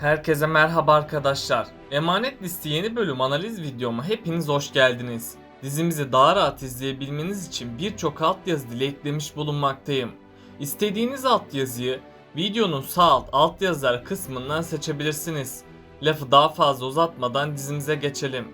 Herkese merhaba arkadaşlar. Emanet Listi yeni bölüm analiz videoma hepiniz hoş geldiniz. Dizimizi daha rahat izleyebilmeniz için birçok altyazı dili eklemiş bulunmaktayım. İstediğiniz altyazıyı videonun sağ altyazılar kısmından seçebilirsiniz. Lafı daha fazla uzatmadan dizimize geçelim.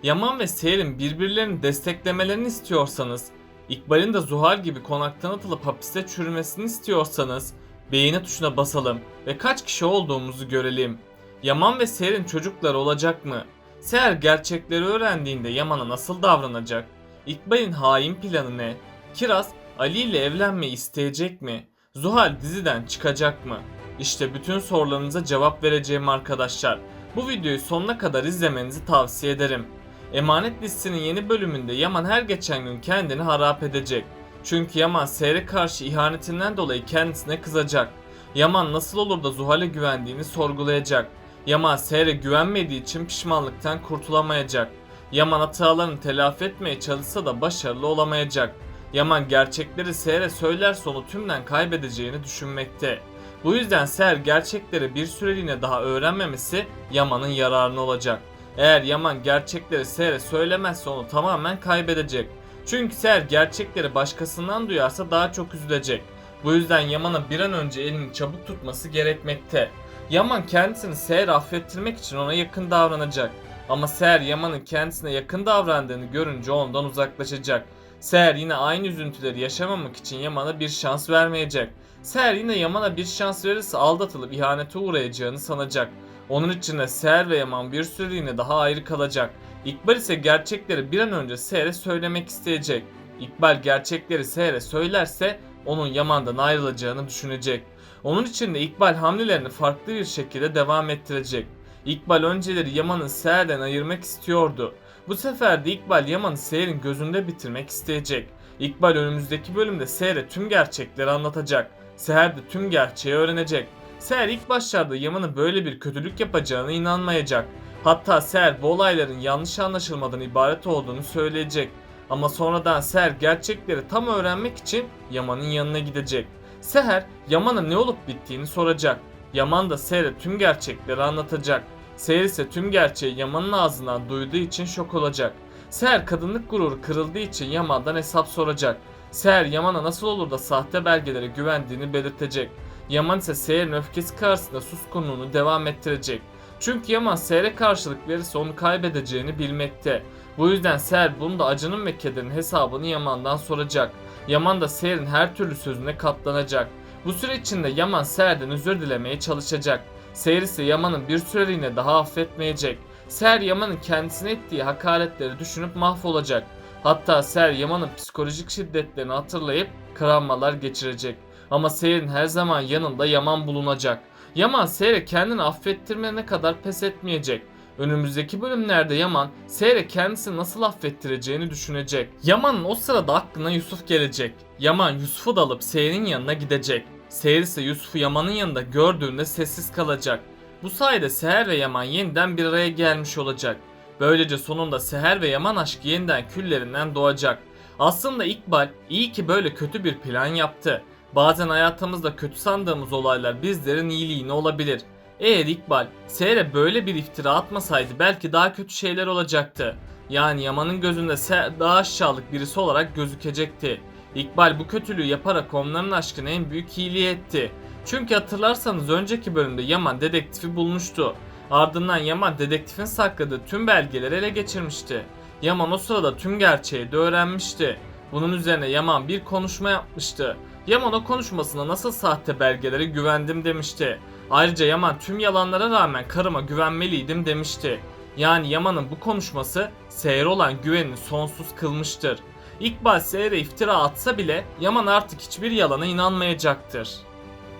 Yaman ve Seher'in birbirlerini desteklemelerini istiyorsanız, İkbal'in de Zuhal gibi konaktan atılıp hapiste çürümesini istiyorsanız beğeni tuşuna basalım ve kaç kişi olduğumuzu görelim. Yaman ve Seher'in çocukları olacak mı? Seher gerçekleri öğrendiğinde Yaman'a nasıl davranacak? İkbal'in hain planı ne? Kiraz Ali ile evlenmeyi isteyecek mi? Zuhal diziden çıkacak mı? İşte bütün sorularınıza cevap vereceğim arkadaşlar. Bu videoyu sonuna kadar izlemenizi tavsiye ederim. Emanet Listi'nin yeni bölümünde Yaman her geçen gün kendini harap edecek. Çünkü Yaman Seher'e karşı ihanetinden dolayı kendisine kızacak. Yaman nasıl olur da Zuhal'e güvendiğini sorgulayacak. Yaman Seher'e güvenmediği için pişmanlıktan kurtulamayacak. Yaman hatalarını telafi etmeye çalışsa da başarılı olamayacak. Yaman gerçekleri Seher'e söylerse onu tümden kaybedeceğini düşünmekte. Bu yüzden Seher gerçekleri bir süreliğine daha öğrenmemesi Yaman'ın yararına olacak. Eğer Yaman gerçekleri Seher'e söylemezse onu tamamen kaybedecek. Çünkü Seher gerçekleri başkasından duyarsa daha çok üzülecek. Bu yüzden Yaman'a bir an önce elini çabuk tutması gerekmekte. Yaman kendisini Seher'e affettirmek için ona yakın davranacak. Ama Seher Yaman'ın kendisine yakın davrandığını görünce ondan uzaklaşacak. Seher yine aynı üzüntüleri yaşamamak için Yaman'a bir şans vermeyecek. Seher yine Yaman'a bir şans verirse aldatılıp ihanete uğrayacağını sanacak. Onun için de Seher ve Yaman bir süreliğine daha ayrı kalacak. İkbal ise gerçekleri bir an önce Seher'e söylemek isteyecek. İkbal gerçekleri Seher'e söylerse onun Yaman'dan ayrılacağını düşünecek. Onun için de İkbal hamlelerini farklı bir şekilde devam ettirecek. İkbal önceleri Yaman'ı Seher'den ayırmak istiyordu. Bu sefer de İkbal Yaman'ı Seher'in gözünde bitirmek isteyecek. İkbal önümüzdeki bölümde Seher'e tüm gerçekleri anlatacak. Seher de tüm gerçeği öğrenecek. Seher ilk başlarda Yaman'ın böyle bir kötülük yapacağına inanmayacak. Hatta Seher bu olayların yanlış anlaşılmadan ibaret olduğunu söyleyecek. Ama sonradan Seher gerçekleri tam öğrenmek için Yaman'ın yanına gidecek. Seher Yaman'a ne olup bittiğini soracak. Yaman da Seher'e tüm gerçekleri anlatacak. Seher ise tüm gerçeği Yaman'ın ağzından duyduğu için şok olacak. Seher kadınlık gururu kırıldığı için Yaman'dan hesap soracak. Seher Yaman'a nasıl olur da sahte belgelere güvendiğini belirtecek. Yaman ise Seher'in öfkesi karşısında suskunluğunu devam ettirecek. Çünkü Yaman Seher'e karşılık verirse onu kaybedeceğini bilmekte. Bu yüzden Seher bunda acının ve kederin hesabını Yaman'dan soracak. Yaman da Seher'in her türlü sözüne katlanacak. Bu süre içinde Yaman Seher'den özür dilemeye çalışacak. Seher ise Yaman'ın bir süreliğine daha affetmeyecek. Seher Yaman'ın kendisine ettiği hakaretleri düşünüp mahvolacak. Hatta Seher Yaman'ın psikolojik şiddetlerini hatırlayıp travmalar geçirecek. Ama Seher'in her zaman yanında Yaman bulunacak. Yaman Seher'e kendini affettirmene kadar pes etmeyecek. Önümüzdeki bölümlerde Yaman Seher'e kendisini nasıl affettireceğini düşünecek. Yaman'ın o sırada aklına Yusuf gelecek. Yaman Yusuf'u da alıp Seher'in yanına gidecek. Seher ise Yusuf'u Yaman'ın yanında gördüğünde sessiz kalacak. Bu sayede Seher ve Yaman yeniden bir araya gelmiş olacak. Böylece sonunda Seher ve Yaman aşkı yeniden küllerinden doğacak. Aslında İkbal iyi ki böyle kötü bir plan yaptı. Bazen hayatımızda kötü sandığımız olaylar bizlerin iyiliğine olabilir. Eğer İkbal Seher'e böyle bir iftira atmasaydı belki daha kötü şeyler olacaktı. Yani Yaman'ın gözünde Seher daha aşağılık birisi olarak gözükecekti. İkbal bu kötülüğü yaparak onların aşkına en büyük iyiliği etti. Çünkü hatırlarsanız önceki bölümde Yaman dedektifi bulmuştu. Ardından Yaman dedektifin sakladığı tüm belgeleri ele geçirmişti. Yaman o sırada tüm gerçeği de öğrenmişti. Bunun üzerine Yaman bir konuşma yapmıştı. Yaman o konuşmasında nasıl sahte belgelere güvendim demişti. Ayrıca Yaman tüm yalanlara rağmen karıma güvenmeliydim demişti. Yani Yaman'ın bu konuşması Seher'e olan güvenini sonsuz kılmıştır. İkbal Seher'e iftira atsa bile Yaman artık hiçbir yalana inanmayacaktır.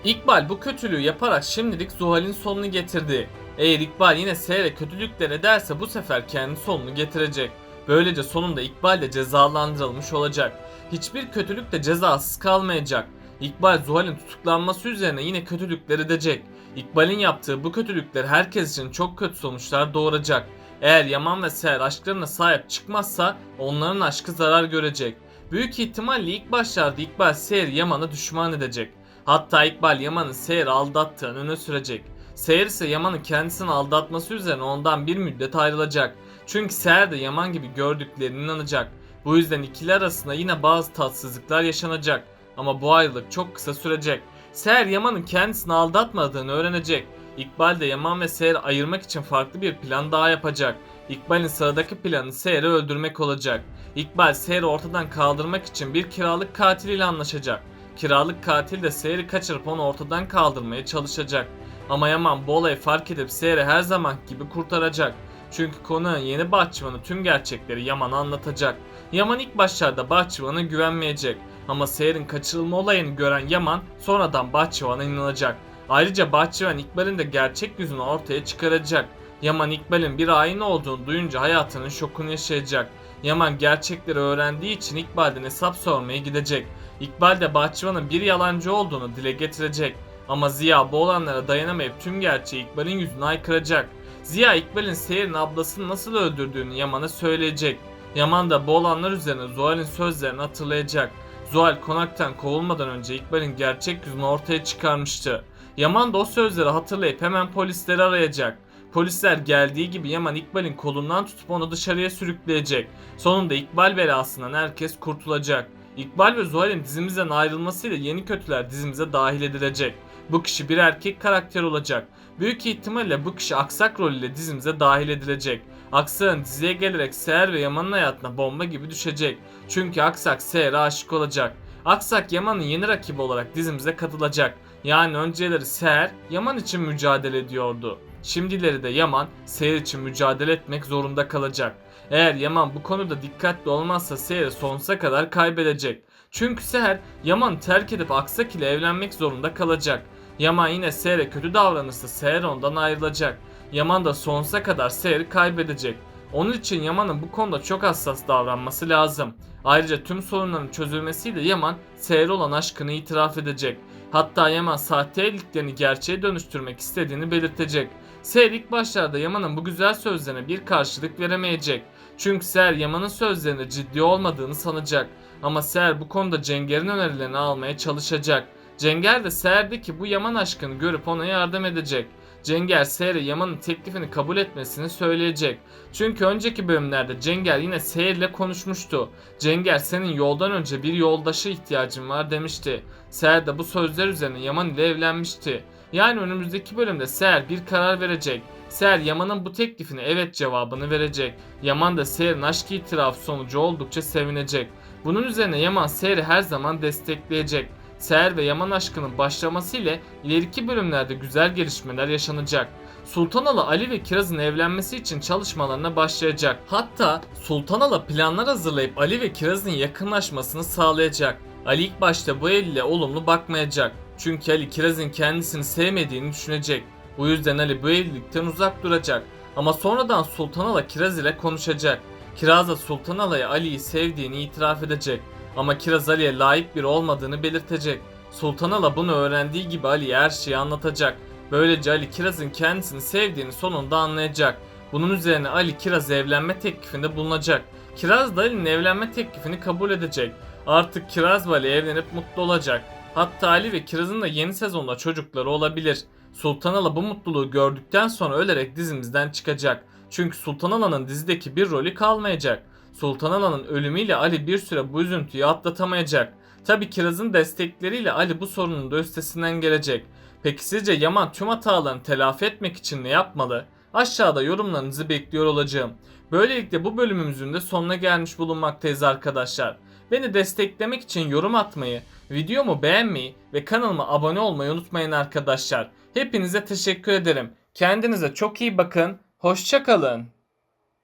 İkbal bu kötülüğü yaparak şimdilik Zuhal'in sonunu getirdi. Eğer İkbal yine Seher'e kötülükler ederse bu sefer kendi sonunu getirecek. Böylece sonunda İkbal de cezalandırılmış olacak. Hiçbir kötülük de cezasız kalmayacak. İkbal Zuhal'in tutuklanması üzerine yine kötülükler edecek. İkbal'in yaptığı bu kötülükler herkes için çok kötü sonuçlar doğuracak. Eğer Yaman ve Seher aşklarına sahip çıkmazsa onların aşkı zarar görecek. Büyük ihtimalle ilk başlarda İkbal Seher Yaman'ı düşman edecek. Hatta İkbal Yaman'ın Seher'i aldattığını öne sürecek. Seher ise Yaman'ın kendisini aldatması üzerine ondan bir müddet ayrılacak. Çünkü Seher de Yaman gibi gördüklerine inanacak. Bu yüzden ikili arasında yine bazı tatsızlıklar yaşanacak. Ama bu ayrılık çok kısa sürecek. Seher Yaman'ın kendisini aldatmadığını öğrenecek. İkbal de Yaman ve Seher'i ayırmak için farklı bir plan daha yapacak. İkbal'in sıradaki planı Seher'i öldürmek olacak. İkbal Seher'i ortadan kaldırmak için bir kiralık katil ile anlaşacak. Kiralık katil de Seher'i kaçırıp onu ortadan kaldırmaya çalışacak. Ama Yaman bu olayı fark edip Seher'i her zaman gibi kurtaracak. Çünkü konağın yeni bahçıvanı tüm gerçekleri Yaman'a anlatacak. Yaman ilk başlarda bahçıvana güvenmeyecek. Ama Seher'in kaçırılma olayını gören Yaman sonradan bahçıvana inanacak. Ayrıca bahçıvan İkbal'in de gerçek yüzünü ortaya çıkaracak. Yaman İkbal'in bir hain olduğunu duyunca hayatının şokunu yaşayacak. Yaman gerçekleri öğrendiği için İkbal'den hesap sormaya gidecek. İkbal de bahçıvanın bir yalancı olduğunu dile getirecek. Ama Ziya bu olanlara dayanamayıp tüm gerçeği İkbal'in yüzüne aykıracak. Ziya İkbal'in Seher'in ablasını nasıl öldürdüğünü Yaman'a söyleyecek. Yaman da bu olanlar üzerine Zuhal'in sözlerini hatırlayacak. Zuhal konaktan kovulmadan önce İkbal'in gerçek yüzünü ortaya çıkarmıştı. Yaman da o sözleri hatırlayıp hemen polisleri arayacak. Polisler geldiği gibi Yaman İkbal'in kolundan tutup onu dışarıya sürükleyecek. Sonunda İkbal belasından herkes kurtulacak. İkbal ve Zuhal'in dizimizden ayrılmasıyla yeni kötüler dizimize dahil edilecek. Bu kişi bir erkek karakter olacak. Büyük ihtimalle bu kişi Aksak rolüyle dizimize dahil edilecek. Aksak'ın diziye gelerek Seher ve Yaman'ın hayatına bomba gibi düşecek. Çünkü Aksak Seher'e aşık olacak. Aksak Yaman'ın yeni rakibi olarak dizimize katılacak. Yani önceleri Seher Yaman için mücadele ediyordu. Şimdileri de Yaman Seher için mücadele etmek zorunda kalacak. Eğer Yaman bu konuda dikkatli olmazsa Seher'i sonsuza kadar kaybedecek. Çünkü Seher Yaman'ı terk edip Aksak ile evlenmek zorunda kalacak. Yaman yine Seher'e kötü davranırsa Seher ondan ayrılacak. Yaman da sonsuza kadar Seher'i kaybedecek. Onun için Yaman'ın bu konuda çok hassas davranması lazım. Ayrıca tüm sorunların çözülmesiyle Yaman Seher'e olan aşkını itiraf edecek. Hatta Yaman sahte evliliklerini gerçeğe dönüştürmek istediğini belirtecek. Seher ilk başlarda Yaman'ın bu güzel sözlerine bir karşılık veremeyecek. Çünkü Seher Yaman'ın sözlerinde ciddi olmadığını sanacak. Ama Seher bu konuda Cenger'in önerilerini almaya çalışacak. Cenger de Seher'deki bu Yaman aşkını görüp ona yardım edecek. Cenger Seher'e Yaman'ın teklifini kabul etmesini söyleyecek. Çünkü önceki bölümlerde Cenger yine Seher'le konuşmuştu. Cenger senin yoldan önce bir yoldaşa ihtiyacın var demişti. Seher de bu sözler üzerine Yaman ile evlenmişti. Yani önümüzdeki bölümde Seher bir karar verecek. Seher Yaman'ın bu teklifine evet cevabını verecek. Yaman da Seher'in aşk itirafı sonucu oldukça sevinecek. Bunun üzerine Yaman Seher'i her zaman destekleyecek. Seher ve Yaman aşkının başlaması ile ileriki bölümlerde güzel gelişmeler yaşanacak. Sultanalı Ali ve Kiraz'ın evlenmesi için çalışmalarına başlayacak. Hatta Sultanalı planlar hazırlayıp Ali ve Kiraz'ın yakınlaşmasını sağlayacak. Ali ilk başta bu evliliğe olumlu bakmayacak. Çünkü Ali Kiraz'ın kendisini sevmediğini düşünecek. Bu yüzden Ali bu evlilikten uzak duracak. Ama sonradan Sultanala Kiraz ile konuşacak. Kiraz da Sultanala'ya Ali'yi sevdiğini itiraf edecek. Ama Kiraz Ali'ye layık biri olmadığını belirtecek. Sultanala bunu öğrendiği gibi Ali'ye her şeyi anlatacak. Böylece Ali Kiraz'ın kendisini sevdiğini sonunda anlayacak. Bunun üzerine Ali Kiraz'a evlenme teklifinde bulunacak. Kiraz da Ali'nin evlenme teklifini kabul edecek. Artık Kiraz ve Ali evlenip mutlu olacak. Hatta Ali ve Kiraz'ın da yeni sezonda çocukları olabilir. Sultanala bu mutluluğu gördükten sonra ölerek dizimizden çıkacak. Çünkü Sultanala'nın dizideki bir rolü kalmayacak. Sultanala'nın ölümüyle Ali bir süre bu üzüntüyü atlatamayacak. Tabi Kiraz'ın destekleriyle Ali bu sorunun da üstesinden gelecek. Peki sizce Yaman tüm hatalarını telafi etmek için ne yapmalı? Aşağıda yorumlarınızı bekliyor olacağım. Böylelikle bu bölümümüzün de sonuna gelmiş bulunmaktayız arkadaşlar. Beni desteklemek için yorum atmayı, videomu beğenmeyi ve kanalıma abone olmayı unutmayın arkadaşlar. Hepinize teşekkür ederim. Kendinize çok iyi bakın. Hoşça kalın.